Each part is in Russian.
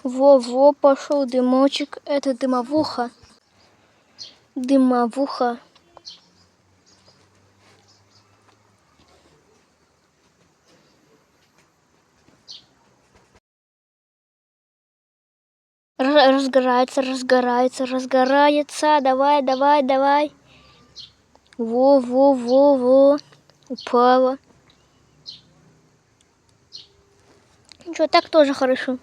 Во-во, пошел дымочек. Это дымовуха. Дымовуха. Разгорается, разгорается, разгорается. Давай, давай, давай. Во-во-во-во. Упала. Ничего, так тоже хорошо.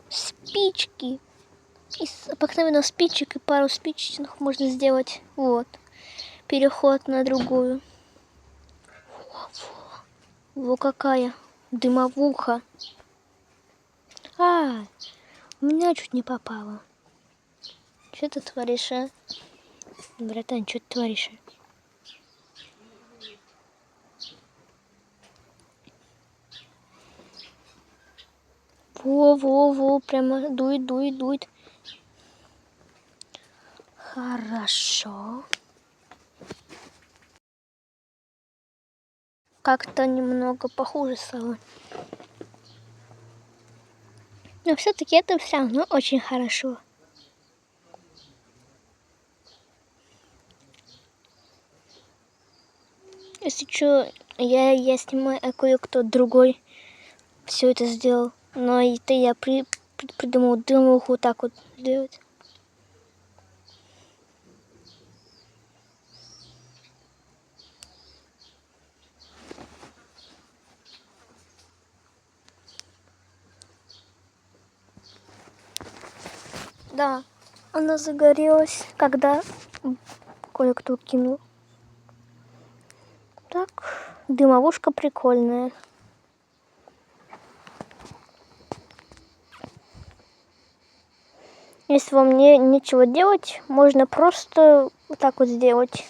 Спички. Из обыкновенных спичек и пару спичечных можно сделать. Вот. Переход на другую. Во какая дымовуха. А, у меня чуть не попало. Что ты творишь, а? Братан, что ты творишь? Во-во-во, прямо дует, дует, дует. Хорошо. Как-то немного похуже стало. Но все-таки это все равно очень хорошо. Если что, я снимаю, а кое-кто другой все это сделал. Но это я придумал дымуху так вот сделать. Да, она загорелась, когда кое-кто кинул. Так, дымовушка прикольная. Если вам нечего делать, можно просто вот так вот сделать.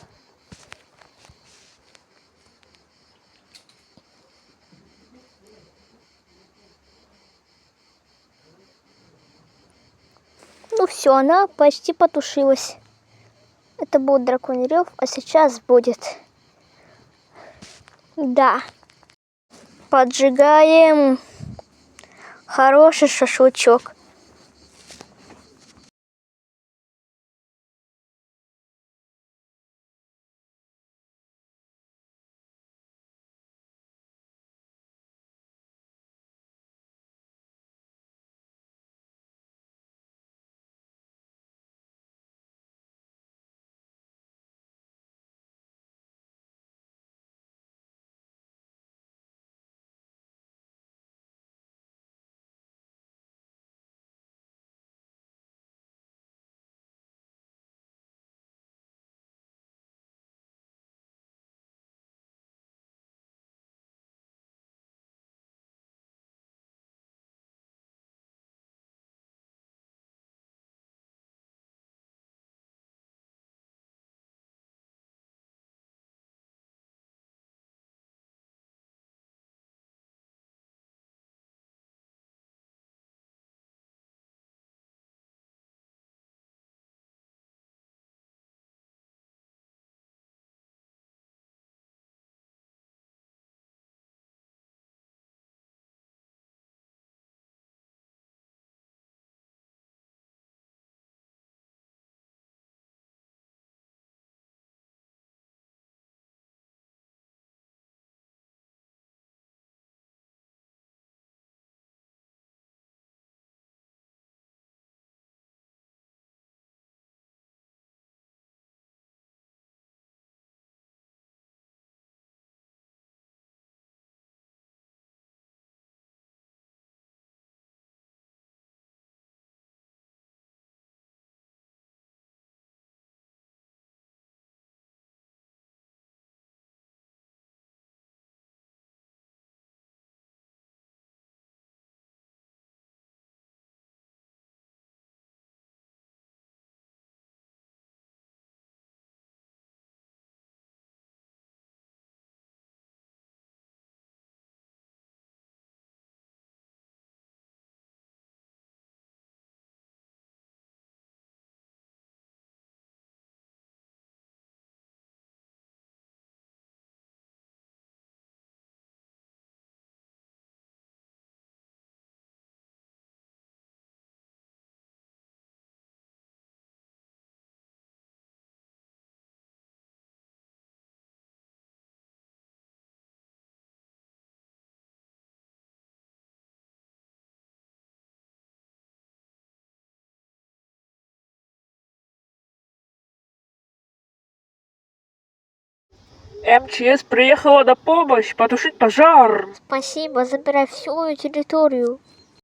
Ну все, она почти потушилась. Это был драконий рев, а сейчас будет. Да. Поджигаем. Хороший шашлычок. МЧС приехала на помощь потушить пожар. Спасибо, забирай всю мою территорию.